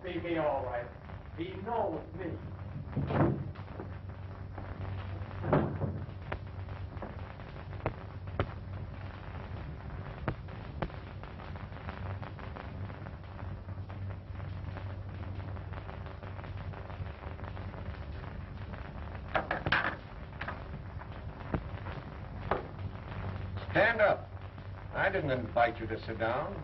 be me, all right. He knows me. Stand up. I didn't invite you to sit down.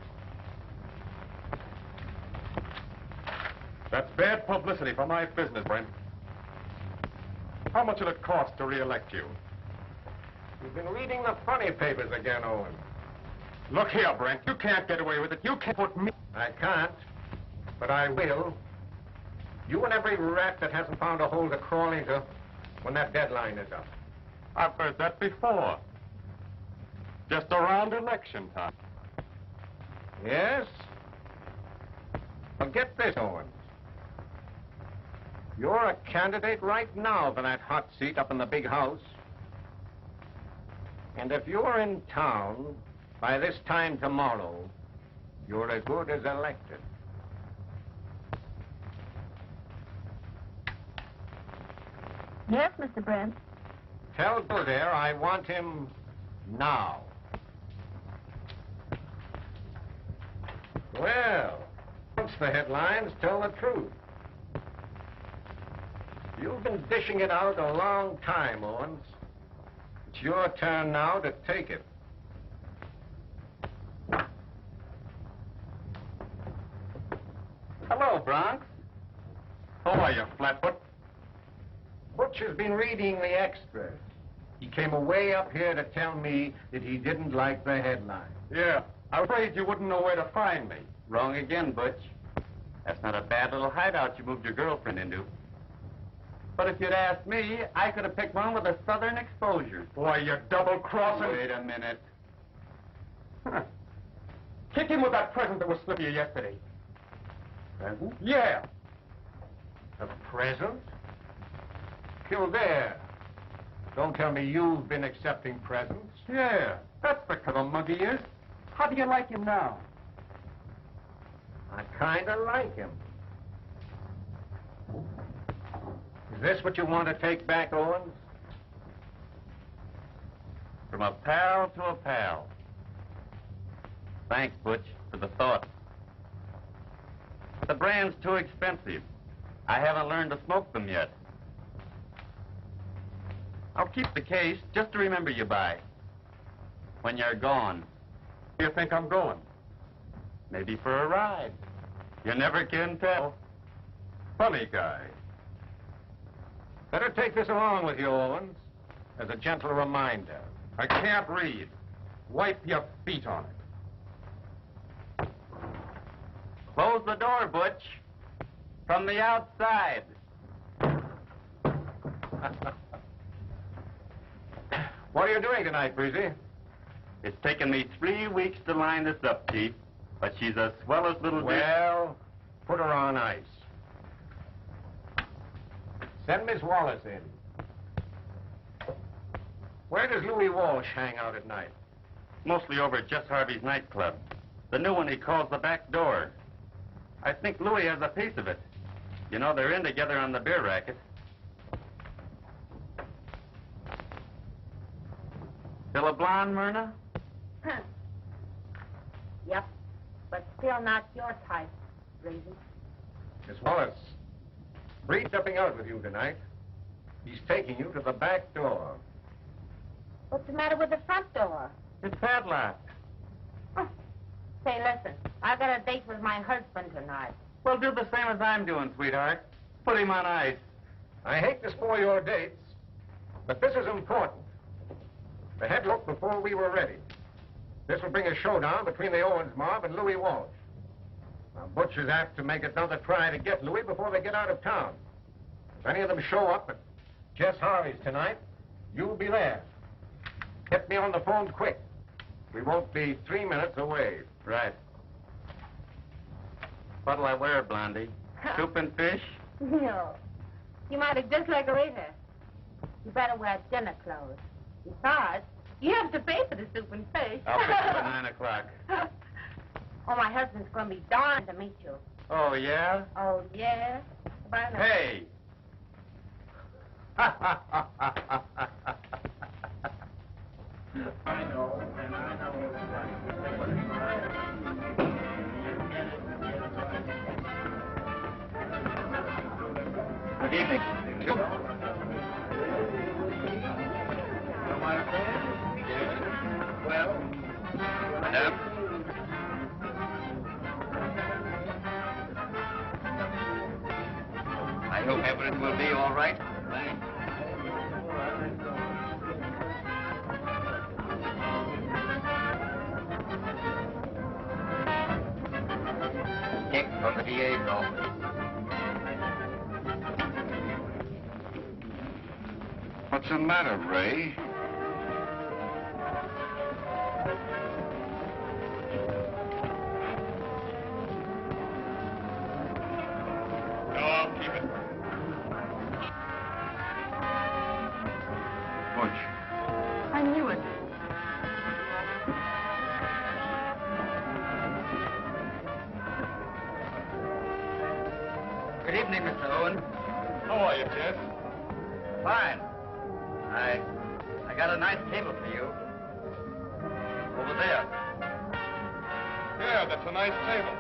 That's bad publicity for my business, Brent. How much will it cost to re-elect you? You've been reading the funny papers again, Owens. Look here, Brent. You can't get away with it. You can't put me... I can't, but I will. You and every rat that hasn't found a hole to crawl into when that deadline is up. I've heard that before. Just around election time. Yes? Well, get this, Owens. You're a candidate right now for that hot seat up in the big house. And if you're in town by this time tomorrow, you're as good as elected. Yes, Mr. Brent. Tell Kildare I want him now. Well, once the headlines tell the truth. You've been dishing it out a long time, Owens. It's your turn now to take it. Hello, Bronx. How are you, Flatfoot? Butch has been reading the extras. He came away up here to tell me that he didn't like the headline. Yeah. I was afraid you wouldn't know where to find me. Wrong again, Butch. That's not a bad little hideout you moved your girlfriend into. But if you'd asked me, I could have picked one with a southern exposure. Boy, you're double-crossing. Wait a minute. Huh. Kick in with that present that was slipped to you yesterday. Present? Yeah. A present? Kildare. Don't tell me you've been accepting presents. Yeah. That's the kind of mug he is. How do you like him now? I kind of like him. Is this what you want to take back, Owens? From a pal to a pal. Thanks, Butch, for the thought. But the brand's too expensive. I haven't learned to smoke them yet. I'll keep the case just to remember you by. When you're gone. You think I'm going? Maybe for a ride. You never can tell. Funny guy. Better take this along with you, Owens, as a gentle reminder. I can't read. Wipe your feet on it. Close the door, Butch. From the outside. What are you doing tonight, Breezy? It's taken me 3 weeks to line this up, Chief, but she's as swell as little... Well, put her on ice. Send Miss Wallace in. Where does Louis Walsh hang out at night? Mostly over at Jess Harvey's nightclub. The new one he calls the back door. I think Louis has a piece of it. You know, they're in together on the beer racket. Still a blonde, Myrna? Yep, but still not your type, Breezy. Miss Wallace, Bree's stepping out with you tonight. He's taking you to the back door. What's the matter with the front door? It's padlocked. Oh. Say, listen, I got a date with my husband tonight. Well, do the same as I'm doing, sweetheart. Put him on ice. I hate to spoil your dates, but this is important. The head looked before we were ready. This will bring a showdown between the Owens mob and Louis Walsh. Now, Butch is apt to make another try to get Louis before they get out of town. If any of them show up at Jess Harvey's tonight, you'll be there. Get me on the phone quick. We won't be 3 minutes away. Right. What'll I wear, Blondie? Soup and fish? No. You might look just like a waiter. You better wear dinner clothes. Besides, you have to pay for the soup and fish. I'll pick you at 9 o'clock. Oh, my husband's going to be darned to meet you. Oh, yeah? Oh, yeah? Why not? Hey! Good evening. Well, Madame? I hope everything will be all right. Check from the DA's office. What's the matter, Ray? No, I'll keep it. Butch. I knew it. Good evening, Mr. Owens. How are you, Jess? Fine. I got a nice table for you. Over there. Yeah, that's a nice table.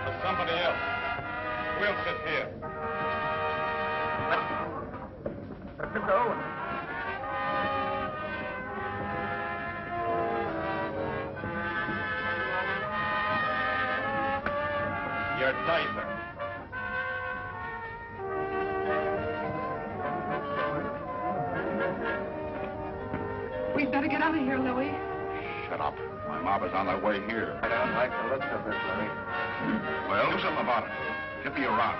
For somebody else. We'll sit here. But Mr. Owens. Your diaper. We'd better get out of here, Louis. Shut up. My mob is on their way here. I don't like the looks of this, Louis. Well, do something about it. Give me a round.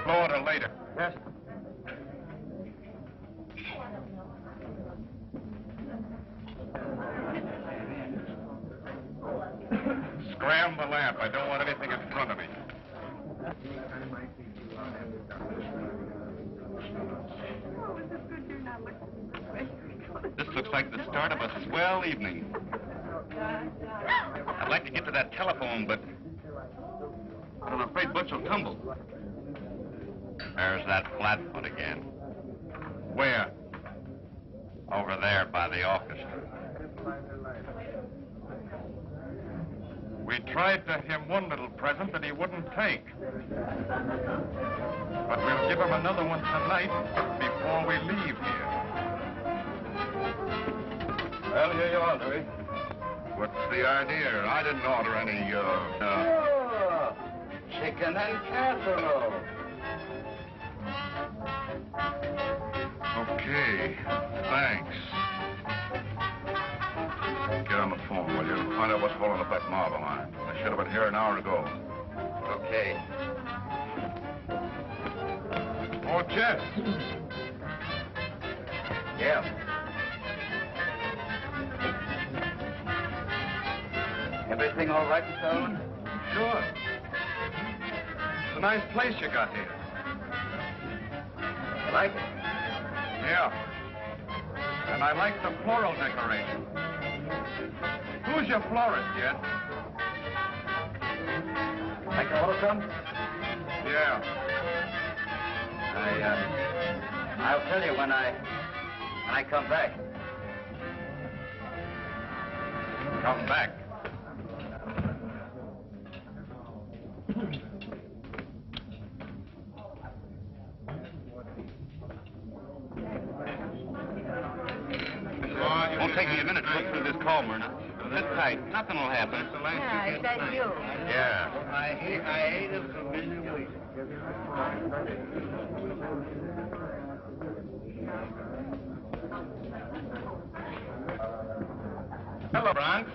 Florida later. Yes. Scram the lamp. I don't want anything in front of me. This looks like the start of a swell evening. I'd like to get to that telephone, but I'm afraid Butch will tumble. There's that flatfoot again. Where? Over there by the orchestra. We tried to him one little present that he wouldn't take. But we'll give him another one tonight before we leave here. Well, here you are, Louis. What's the idea? I didn't order any, Oh, chicken and casserole. Okay, thanks. Get on the phone, will you? Find out what's holding up that mob of mine. I should have been here an hour ago. Okay. Oh, Jess. Yeah. Everything all right, Mr. Owens? Sure. It's a nice place you got here. You like it? Yeah. And I like the floral decoration. Who's your florist, Jess? Like to order some? Yeah. I'll tell you when I come back. Come back. Won't take me a minute to look through this call, Myrna. Sit tight. Nothing will happen. Yeah, is that you? Yeah. I hate a familiar week. Hello, Bronx.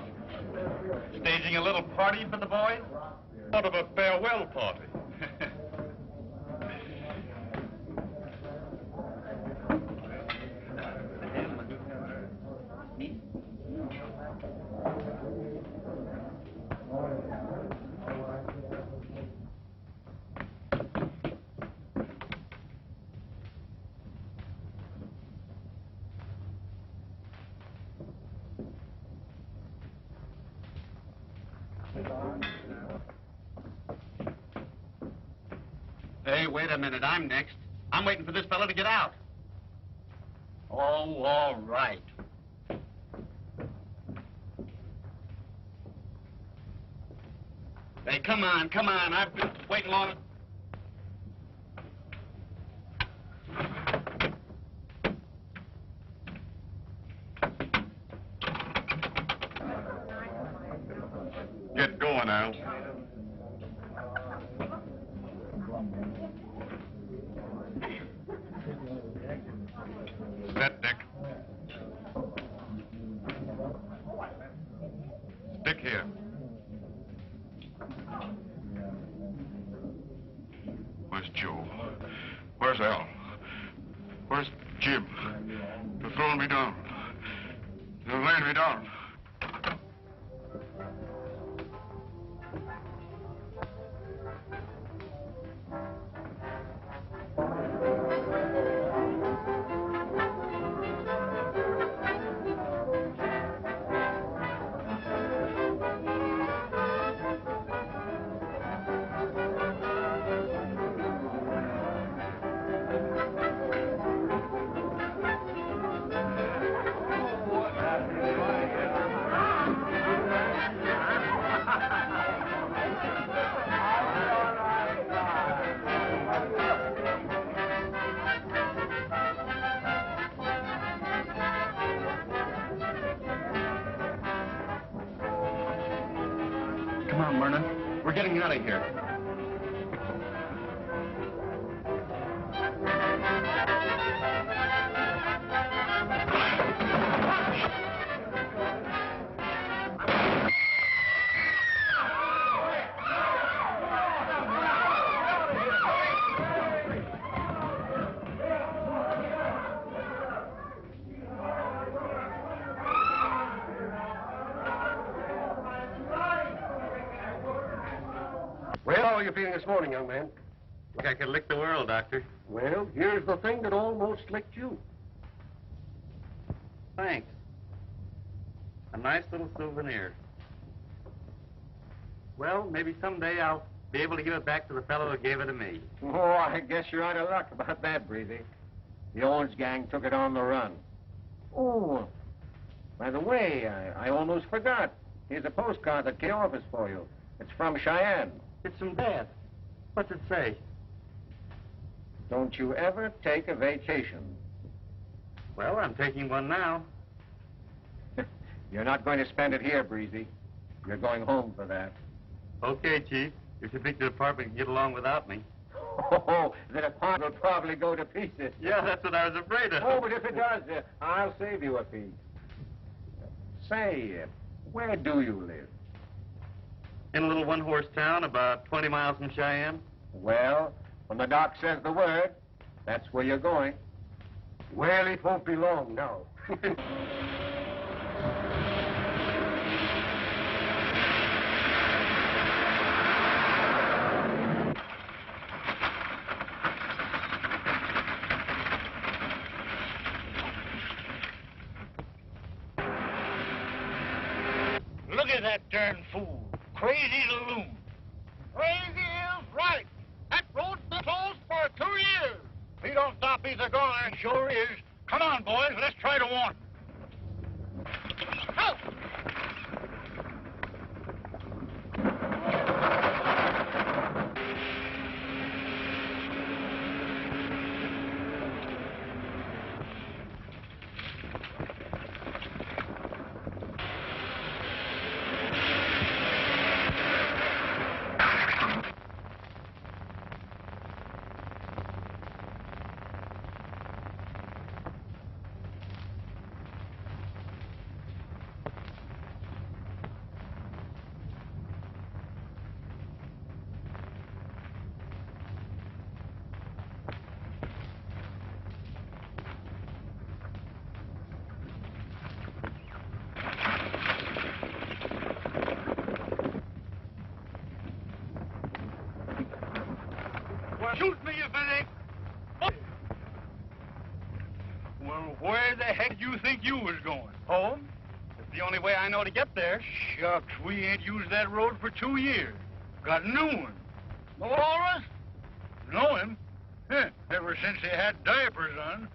Staging a little party for the boys? Sort of a farewell party. Hey, wait a minute. I'm next. I'm waiting for this fella to get out. Oh, all right. Hey, come on, come on. I've been waiting long. Get going, Al. Set, Dick. Dick here. Where's Joe? Where's Al? Where's Jim? They're throwing me down. They're laying me down. Come on, Myrna. We're getting out of here. Well, how are you feeling this morning, young man? Think I could lick the world, Doctor. Well, here's the thing that almost licked you. Thanks. A nice little souvenir. Well, maybe someday I'll be able to give it back to the fellow who gave it to me. Oh, I guess you're out of luck about that, Breezy. The Owens gang took it on the run. Oh, by the way, I almost forgot. Here's a postcard that came office for you. It's from Cheyenne. It's from Dad. What's it say? Don't you ever take a vacation. Well, I'm taking one now. You're not going to spend it here, Breezy. You're going home for that. Okay, Chief. If you think the department can get along without me. Oh, the department will probably go to pieces. Yeah, that's what I was afraid of. Oh, but if it does, I'll save you a piece. Say, where do you live? In a little one-horse town about 20 miles from Cheyenne. Well, when the doc says the word, that's where you're going. Well, it won't be long now. Look at that darn fool. Crazy loon. Crazy is right. That road's been closed for 2 years. If he don't stop, he's a goner. Sure is. Come on, boys. Let's try to warn. Help! Shoot me if it ain't. Well, where the heck do you think you was going? Home? It's the only way I know to get there. Shucks, we ain't used that road for 2 years. Got a new one. No walrus? Know him? Ever since he had diapers on.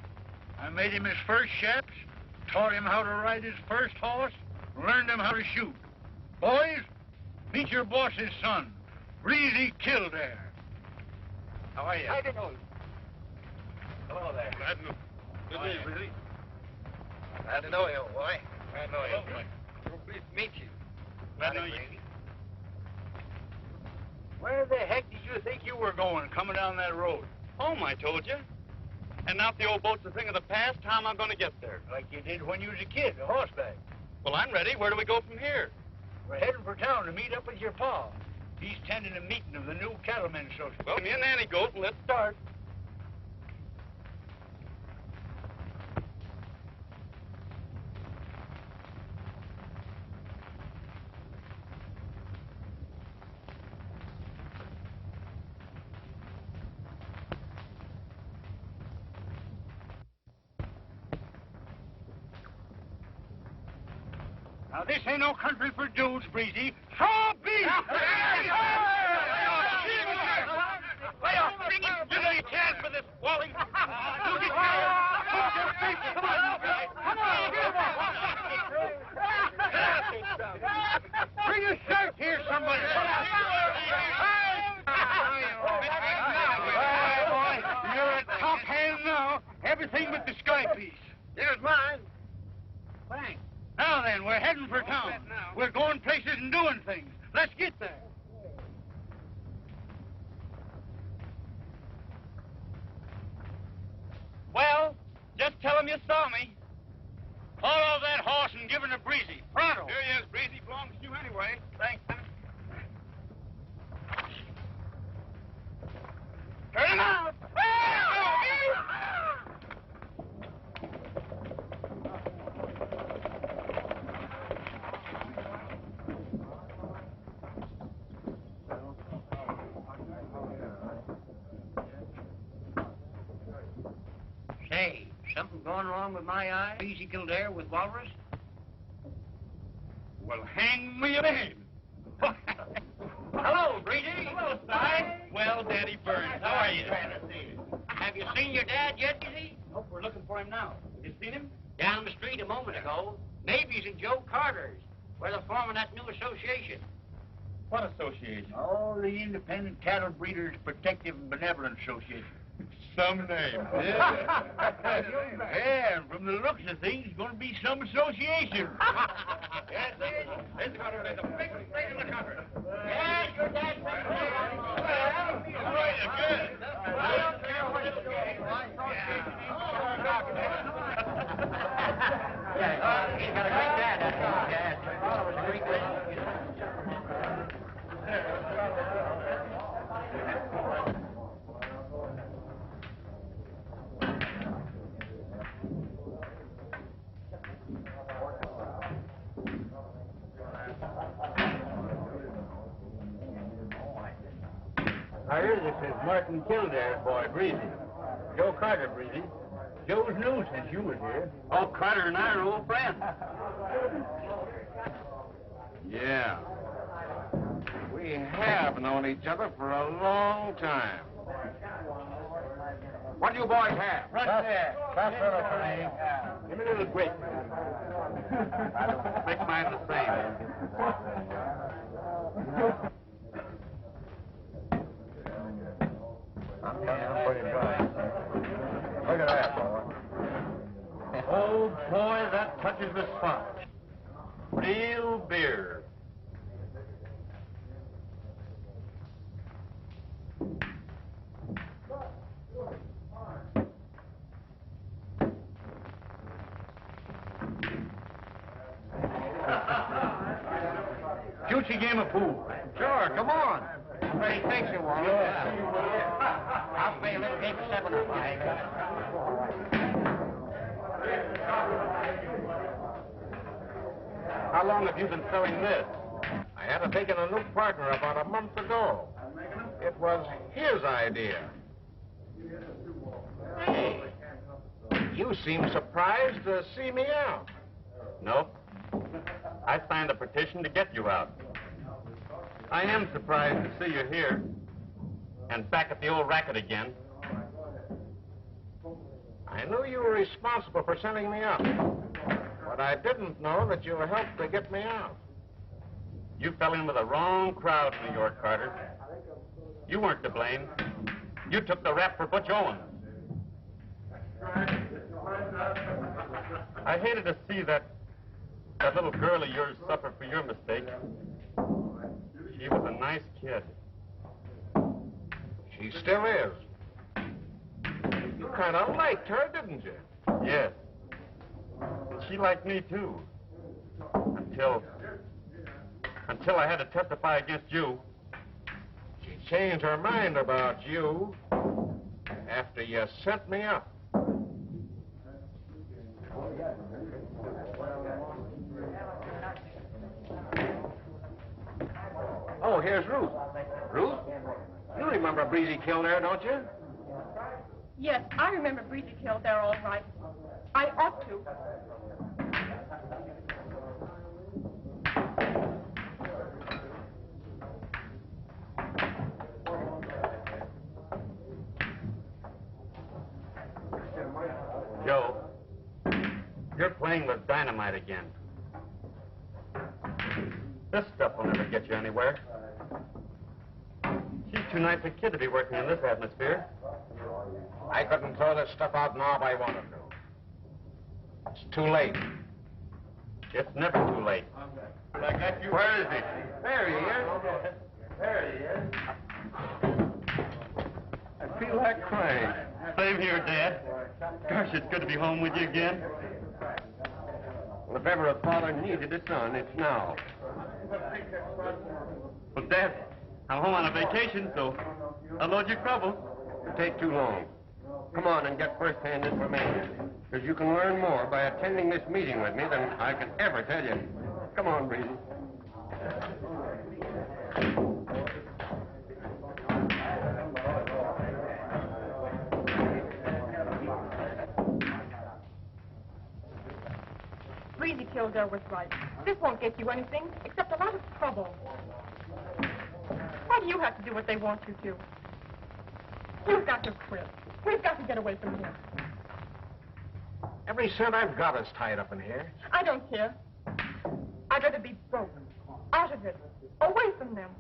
I made him his first chaps, taught him how to ride his first horse, learned him how to shoot. Boys, meet your boss's son, Breezy Kildare. How are you? How do you know? Hello there. Glad to know. Good to meet you, Breezy. Glad to know you, boy. Glad to know you. Pleased to meet you. Glad to know you. Where the heck did you think you were going, coming down that road? Home, I told you. And now if the old boat's a thing of the past, how am I going to get there? Like you did when you was a kid, a horseback. Well, I'm ready. Where do we go from here? We're heading for town to meet up with your pa. He's tending a meeting of the new cattlemen association. Well, me and Nanny goat, and let's start. Now, this ain't no country for dudes, Breezy. So be it! Lay off, bring him. Give me a chance for this, Wally. You get Come on! Bring a shirt here, somebody. You're a top hand now. Everything but the sky piece. Here's mine. Thanks. Now then, we're heading for town. We're going places and doing things. Let's get there. Well, just tell him you saw me. Follow that horse and give it to Breezy. Pronto. Here he is, Breezy. Belongs to you anyway. Thanks. Turn him out. Say, something going wrong with my eye? Easy Kildare with Walrus? Well, hang me a man. Hello, Breezy. Hello, Stout. Well, Daddy Burns, how are you? Have you seen your dad yet, Breezy? Nope, we're looking for him now. Have you seen him? Down the street a moment ago. Maybe he's in Joe Carter's, where they're forming that new association. What association? Oh, the Independent Cattle Breeders Protective and Benevolent Association. Some name. Yeah, and from the looks of things, it's going to be some association. Yes, it's going to be the biggest thing in the country. Yes, your dad's been All right, good. I don't care what it's doing. Yeah, he's got a great dad, that's all. Yeah, it was a great lady. I hear this is Martin Kildare's boy, Breezy. Joe Carter, Breezy. Joe's new since you was here. Oh, Carter and I are old friends. Yeah. We have known each other for a long time. What do you boys have? Right there. That's for me. Give me a little grape. Make mine the same. I'm pretty dry. Look at that, boy. Oh, boy, that touches the spot. Real beer. Juicy game of pool. Sure, come on. Everybody takes it, Walrus. I'll pay a little game of 7 or 5. How long have you been selling this? I had to take in a new partner about a month ago. It was his idea. Hey, you seem surprised to see me out. Nope. I signed a petition to get you out. I am surprised to see you here. and back at the old racket again. I knew you were responsible for sending me up, but I didn't know that you helped to get me out. You fell in with the wrong crowd, New York, Carter. You weren't to blame. You took the rap for Butch Owens. I hated to see that little girl of yours suffer for your mistake. She was a nice kid. She still is. You kind of liked her, didn't you? Yes. She liked me, too. Until I had to testify against you. She changed her mind about you after you sent me up. Oh, here's Ruth. Ruth? You remember Breezy Kildare, don't you? Yes, I remember Breezy Kildare all right. I ought to. Joe, you're playing with dynamite again. This stuff will never get you anywhere. She's too nice a kid to be working in this atmosphere. I couldn't throw this stuff out now if I wanted to. It's too late. It's never too late. Where is he? There he is. There he is. I feel like crying. Same here, Dad. Gosh, it's good to be home with you again. Well, if ever a father needed a son, it's now. Well, Dad, I'm home on a vacation, so I'll load your trouble. It'll take too long. Come on and get first-hand information. Because you can learn more by attending this meeting with me than I can ever tell you. Come on, Breezy. Breezy Kildare was right. This won't get you anything except a lot of trouble. Why do you have to do what they want you to? You've got to quit. We've got to get away from here. Every cent I've got is tied up in here. I don't care. I'd rather be broke, out of it, away from them.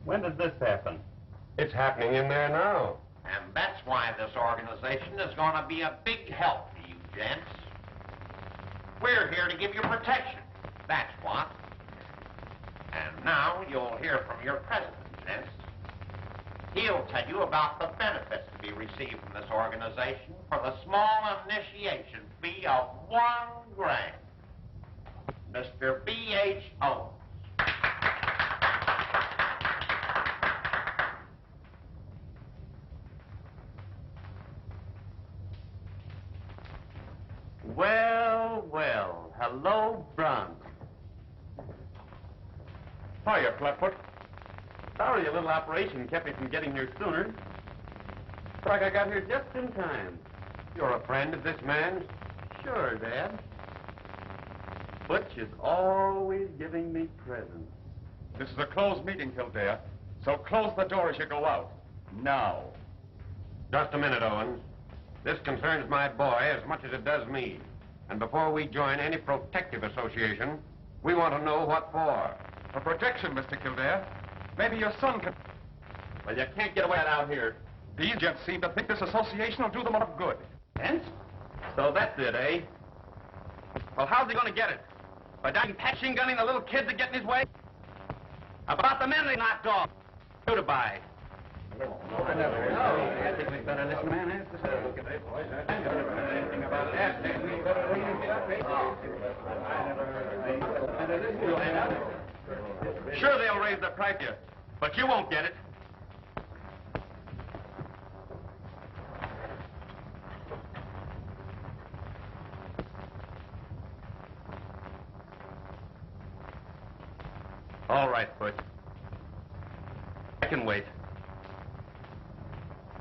When does this happen? It's happening in there now. And that's why this organization is going to be a big help to you, gents. We're here to give you protection. That's what. And now you'll hear from your president, gents. He'll tell you about the benefits to be received from this organization for the small initiation fee of $1,000. Mr. B.H. Owens. Well, well. Hello, Bronx. Hiya, Flatfoot. Sorry a little operation kept me from getting here sooner. Looks like I got here just in time. You're a friend of this man's? Sure, Dad. Butch is always giving me presents. This is a closed meeting, Kildare, so close the door as you go out. Now. Just a minute, Owens. This concerns my boy as much as it does me. And before we join any protective association, we want to know what for. For protection, Mr. Kildare. Maybe your son can... Well, you can't get away out here. These gents seem to think this association will do them a lot of good. Gents? So that's it, eh? Well, how's he going to get it? By dying machine gunning the little kids that get in his way? About the men they knocked off. Goodbye. I think we better listen, man. Anything about that, then we better Sure, they'll raise the price here, but you won't get it. All right, Butch. I can wait.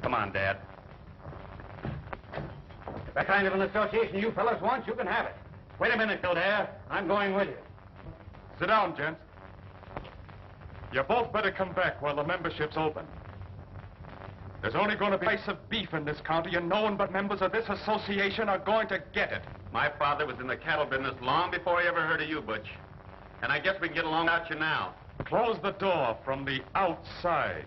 Come on, Dad. That kind of an association you fellas want, you can have it. Wait a minute, Kildare. I'm going with you. Sit down, gents. You both better come back while the membership's open. There's only going to be a slice of beef in this county, and no one but members of this association are going to get it. My father was in the cattle business long before he ever heard of you, Butch. And I guess we can get along without you now. Close the door from the outside.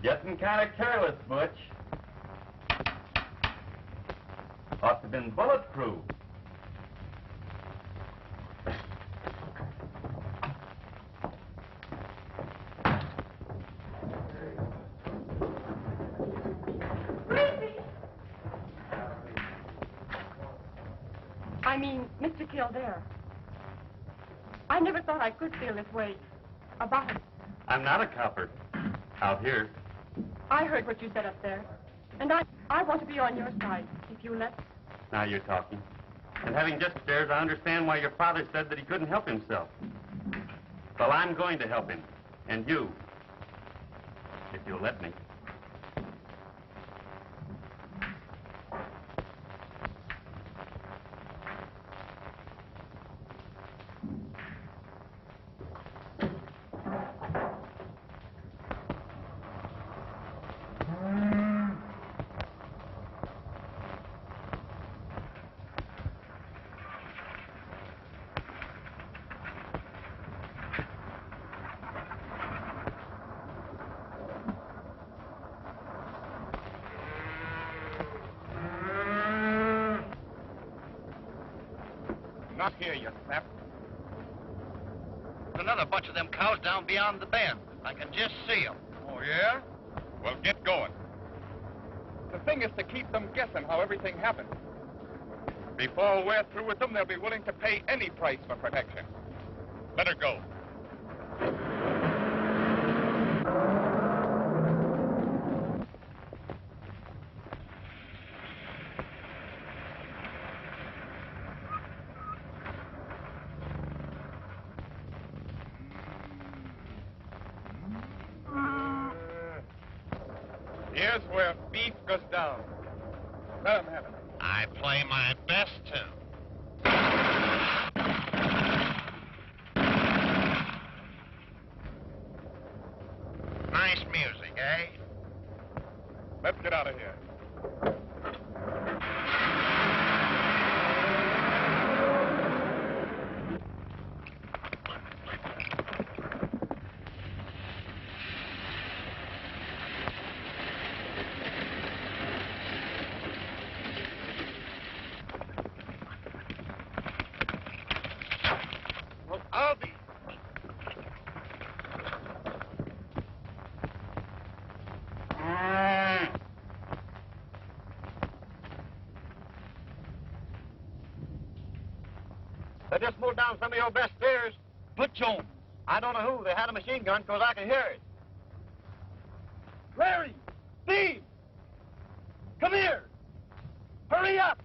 Getting kind of careless, Butch. Ought to have been bulletproof. Breezy! I mean, Mr. Kildare. I never thought I could feel this way about it. I'm not a copper. Out here. I heard what you said up there. And I want to be on your side, if you let me. Now you're talking. And having just upstairs, I understand why your father said that he couldn't help himself. Well, I'm going to help him. And you. If you'll let me. Not here, you sap. There's another bunch of them cows down beyond the bend. I can just see them. Oh, yeah? Well, get going. The thing is to keep them guessing how everything happened. Before we're through with them, they'll be willing to pay any price for protection. Let her go. Here's where beef goes down. Let them have it. I play my best tune. Nice music, eh? Let's get out of here. Well, I'll be... They just moved down some of your best steers. Butch Owens. I don't know who. They had a machine gun because I could hear it. Larry! Steve! Come here! Hurry up!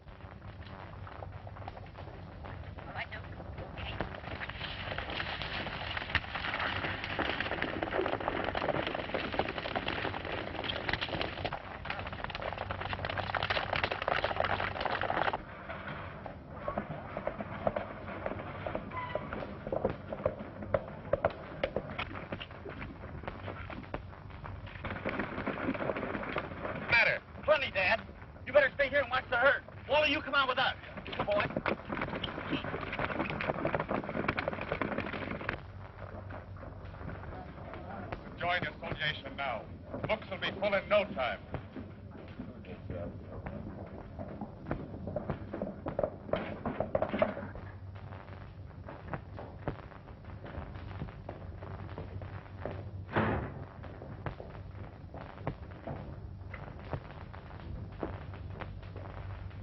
Plenty, Dad. You better stay here and watch the herd. Wally, you come on with us. Good boy. Join the association now. Books will be full in no time.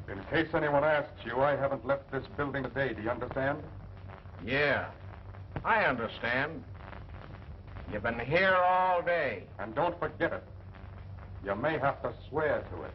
In case anyone asks you, I haven't left this building today. Do you understand? Yeah, I understand. You've been here all day. And don't forget it. You may have to swear to it.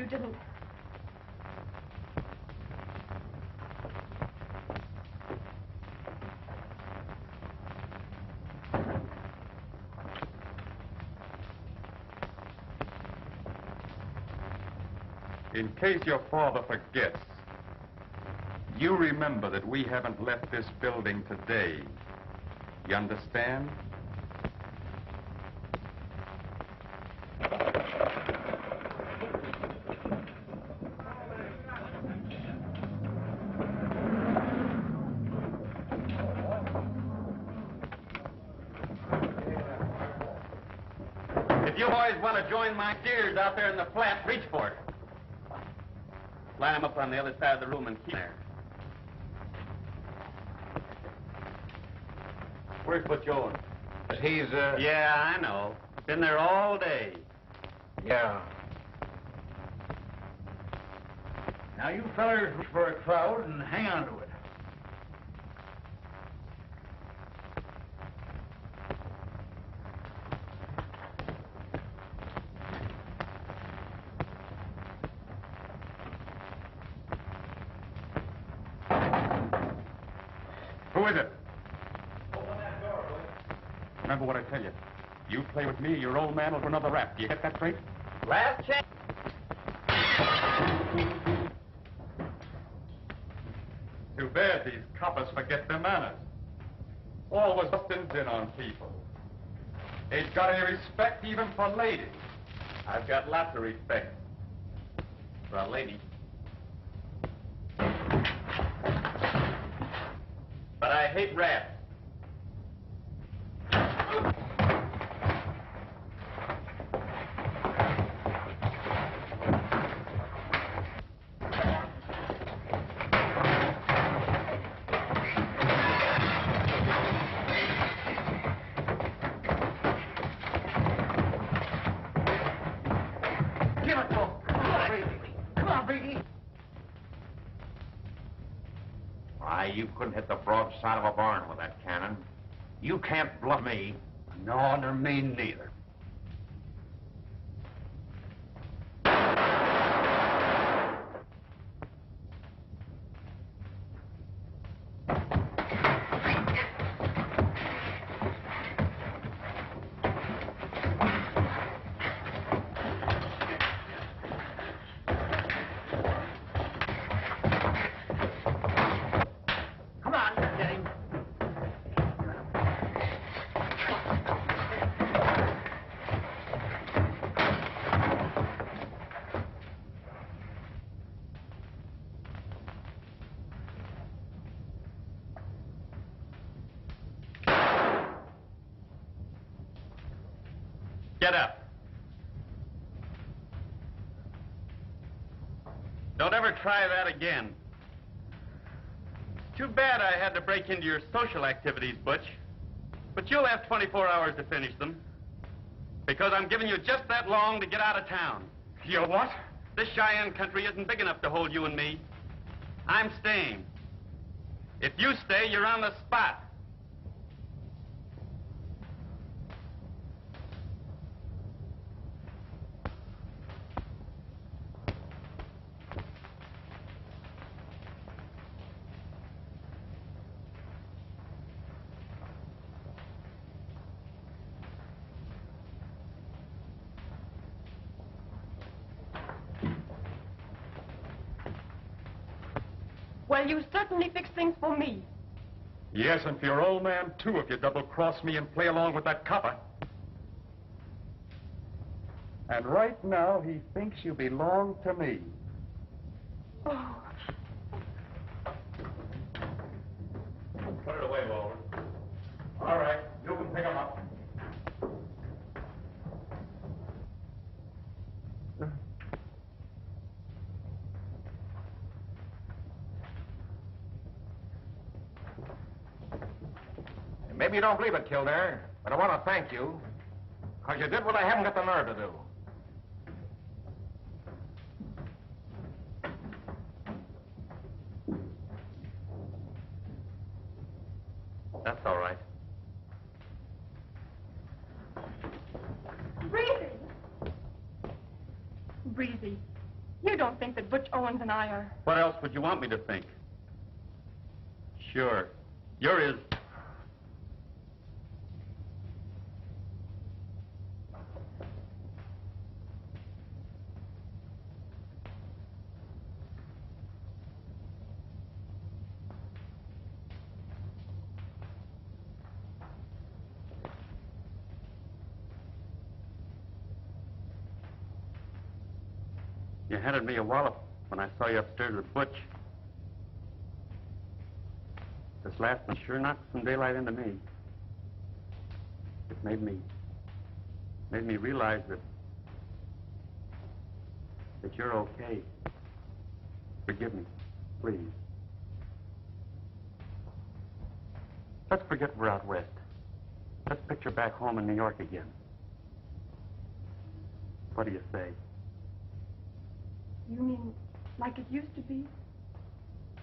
didn't. In case your father forgets, you remember that we haven't left this building today. You understand? If you boys want to join my steers out there in the flat, reach for it. Line them up on the other side of the room and keep there. Where's Butch Owens? He's, Yeah, I know. Been there all day. Yeah. Now, you fellers reach for a crowd and hang on to it. Who is it? Open that door, boy. Remember what I tell you. You play with me, your old man will do another rap. Do you get that straight? Last chance. Too bad these coppers forget their manners. Always busting in on people. Ain't got any respect even for ladies. I've got lots of respect for a lady. But I hate rats. Give it to him. Come on, Breezy. Come on, Breezy. Why, you couldn't hit the broadside of a barn with that cannon. You can't bluff me. No, nor me neither. Come on, get him. Get up. Don't ever try that again. Too bad I had to break into your social activities, Butch. But you'll have 24 hours to finish them. Because I'm giving you just that long to get out of town. You what? This Cheyenne country isn't big enough to hold you and me. I'm staying. If you stay, you're on the spot. Well, you certainly fix things for me. Yes, and for your old man, too, if you double-cross me and play along with that copper. And right now, he thinks you belong to me. Oh. Put it away, Wellyn. All right, you can pick him up. Maybe you don't believe it, Kildare, but I want to thank you, because you did what I haven't got the nerve to do. That's all right. Breezy. Breezy, don't think that Butch Owens and I are... What else would you want me to think? Sure. You're his... You handed me a wallop when I saw you upstairs with Butch. This last one sure knocked some daylight into me. It made me realize that you're okay. Forgive me, please. Let's forget we're out west. Let's picture back home in New York again. What do you say? You mean like it used to be?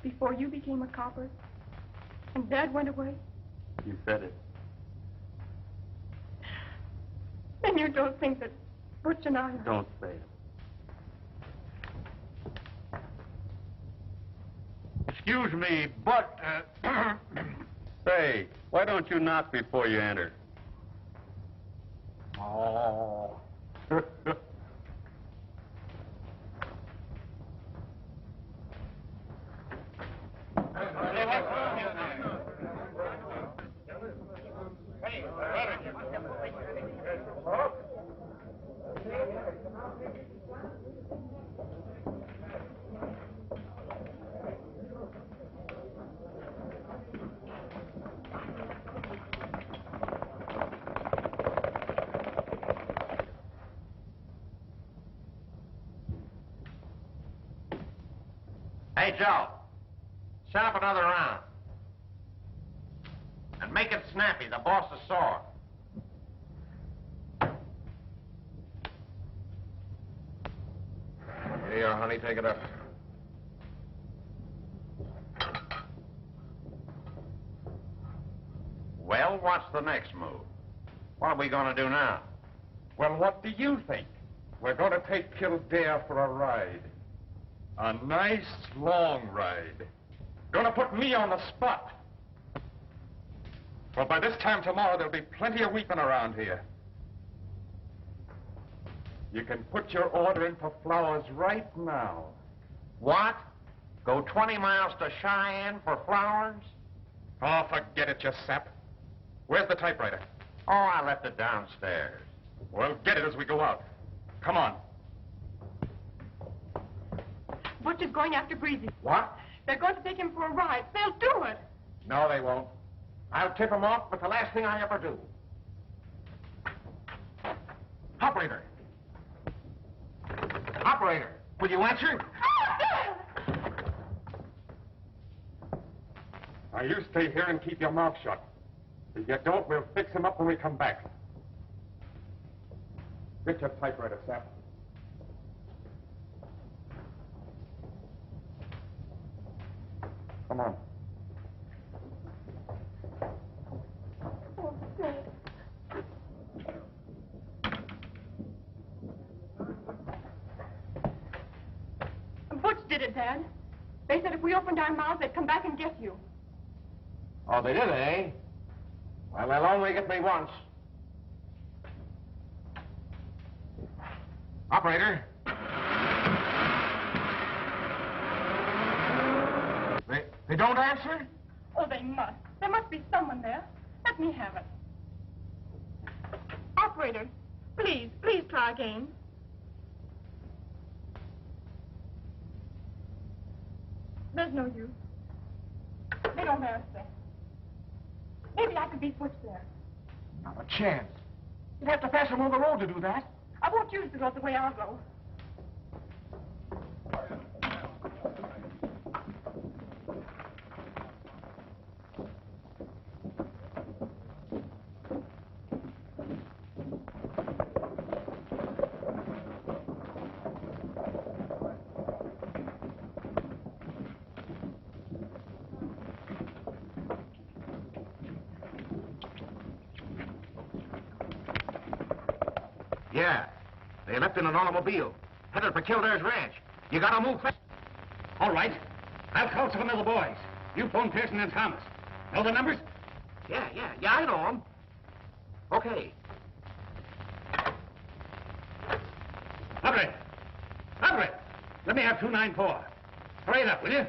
Before you became a copper? And Dad went away? You said it. Then you don't think that Butch and I are... Don't say it. Excuse me, but, Say, why don't you knock before you enter? Oh. Hey, Joe, set up another round. And make it snappy. The boss is sore. Here, honey, take it up. Well, what's the next move? What are we going to do now? Well, what do you think? We're going to take Kildare for a ride. A nice, long ride. Gonna put me on the spot. Well, by this time tomorrow, there'll be plenty of weeping around here. You can put your order in for flowers right now. What? Go 20 miles to Cheyenne for flowers? Oh, forget it, you sap. Where's the typewriter? Oh, I left it downstairs. Well, get it as we go out. Come on. Butch is going after Breezy. What? They're going to take him for a ride. They'll do it. No, they won't. I'll tip them off, but the last thing I ever do. Operator! Operator, will you answer? Now, you stay here and keep your mouth shut. If you don't, we'll fix him up when we come back. Get your typewriter, Sap. Come on. Oh, Dad. Butch did it, Dad. They said if we opened our mouths, they'd come back and get you. Oh, they did, eh? Well, they'll only get me once. Operator. They don't answer? Oh, they must. There must be someone there. Let me have it. Operator, please try again. There's no use. They don't answer. Maybe I could beat Butch there. Not a chance. You'd have to pass them on the road to do that. I won't use the road the way I'll go. Yeah. They left in an automobile, headed for Kildare's ranch. You gotta move fast. All right. I'll call some of the boys. You phone Pierson and Thomas. Know the numbers? Yeah, I know them. Okay. Abre. Let me have 294. Hurry it up, will you?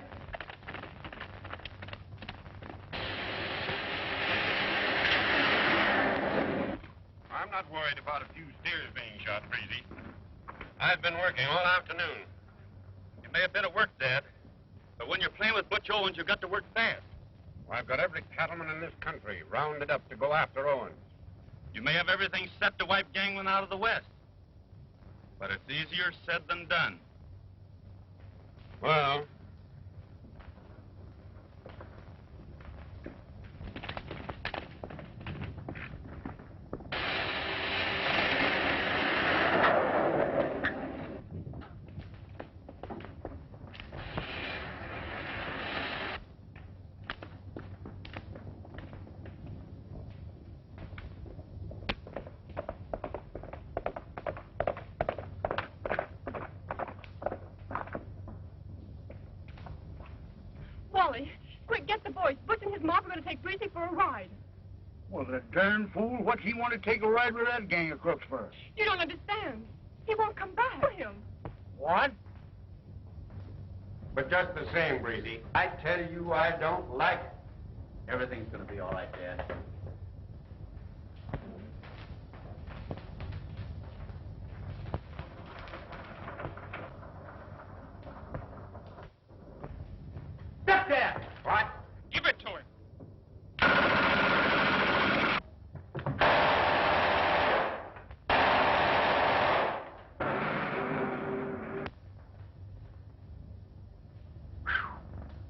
I'm not worried about a few steers being shot, Breezy. I've been working all afternoon. You may have been at work, Dad, but when you're playing with Butch Owens, you've got to work fast. Well, I've got every cattleman in this country rounded up to go after Owens. You may have everything set to wipe gangland out of the West, but it's easier said than done. Well, Wally, quick, get the boys. Butch and his mom are going to take Breezy for a ride. Well, the darn fool. What's he want to take a ride with that gang of crooks for? You don't understand. He won't come back for him. What? but just the same, Breezy, I tell you I don't like it. Everything's going to be all right, Dad. Step there. What? Give it to him.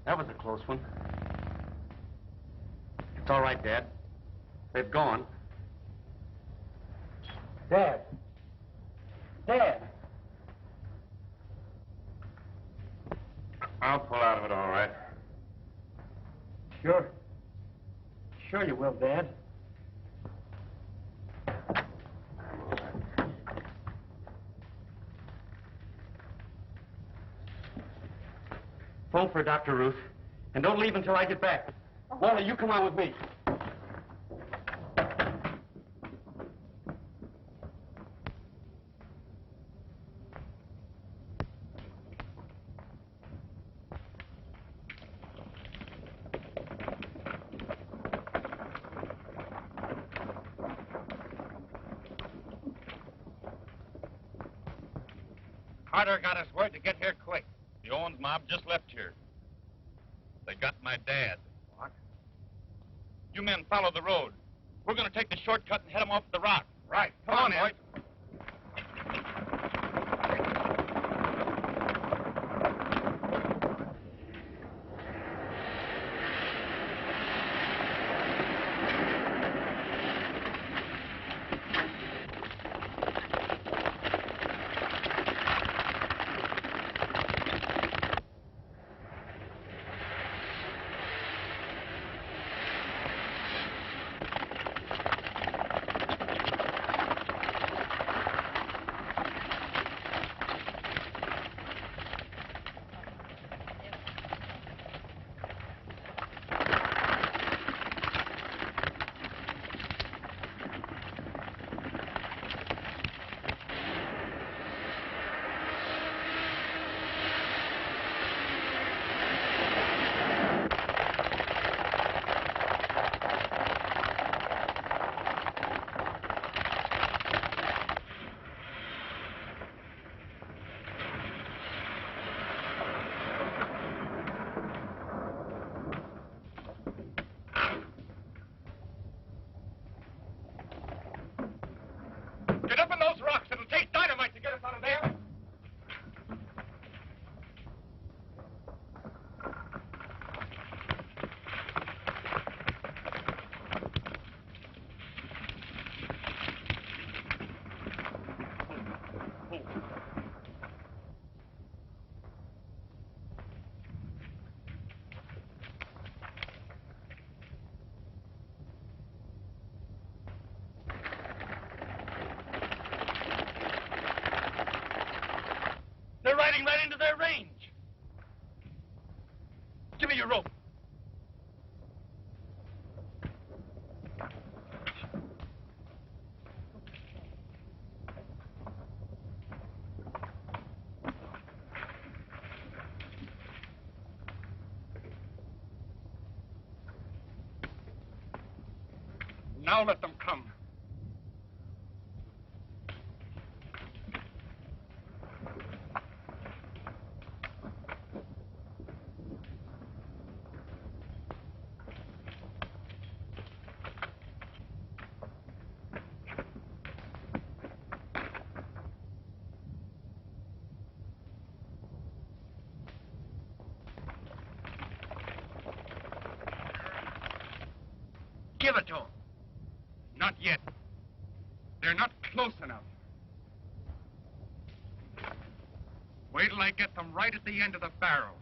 That was a close one. It's all right, Dad. They've gone. Dad. I'll pull out of it all right. Sure. Sure you will, Dad. Phone for Dr. Ruth, and don't leave until I get back. Wally, you come on with me. Carter got us word to get here quick. The Owens mob just left here. They got my dad. What? You men follow the road. We're going to take the shortcut and head them off the rock. Right. Come on, boys. me your rope. Now let them come. Give it to him. Not yet. They're not close enough. Wait till I get them right at the end of the barrel.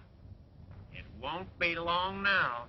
It won't be long now.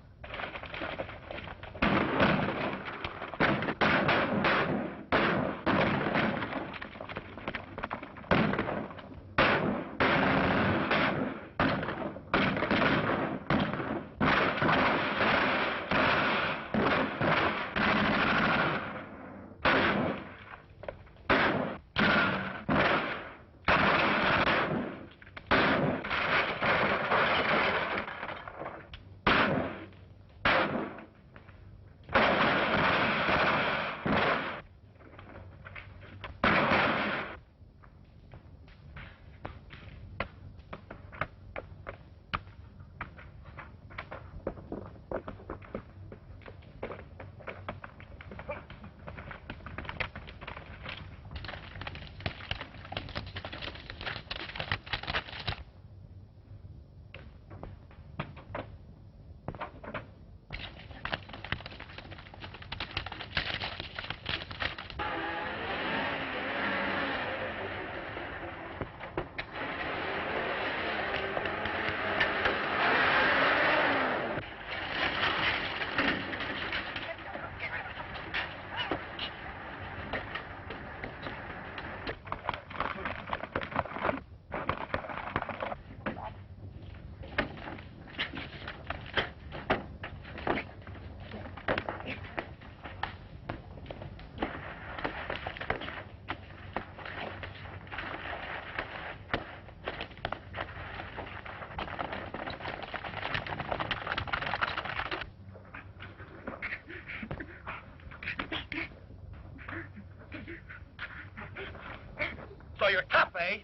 So you're tough, eh?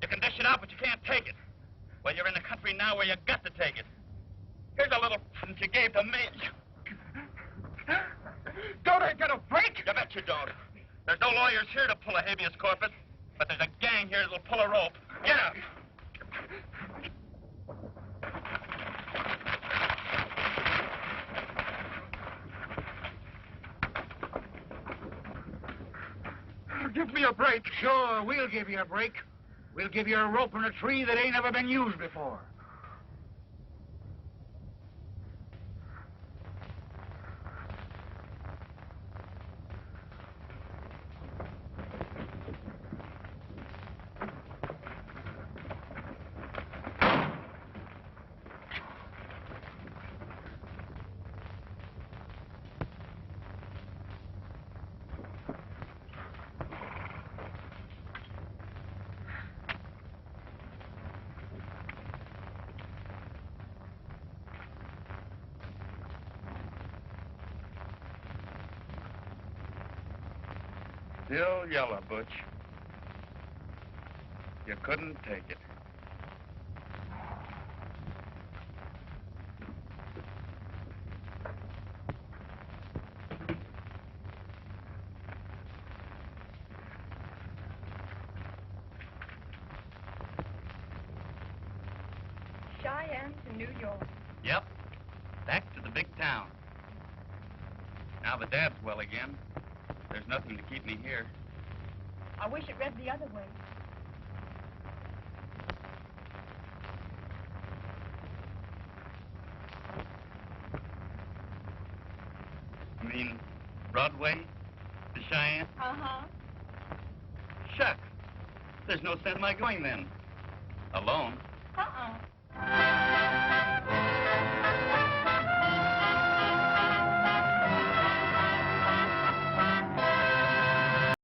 You can dish it out, but you can't take it. Well, you're in the country now where you got to take it. Here's a little present you gave to me. Don't I get a break? You bet you don't. There's no lawyers here to pull a habeas corpus, but there's a gang here that'll pull a rope. Get out. Give me a break. Sure, we'll give you a break. We'll give you a rope and a tree that ain't ever been used before. Still yellow, Butch. You couldn't take it. Cheyenne to New York. Yep. Back to the big town. Now the Dad's well again. There's nothing to keep me here. I wish it read the other way. You mean Broadway to Cheyenne? Uh-huh. Shucks. There's no sense in my going then. Alone.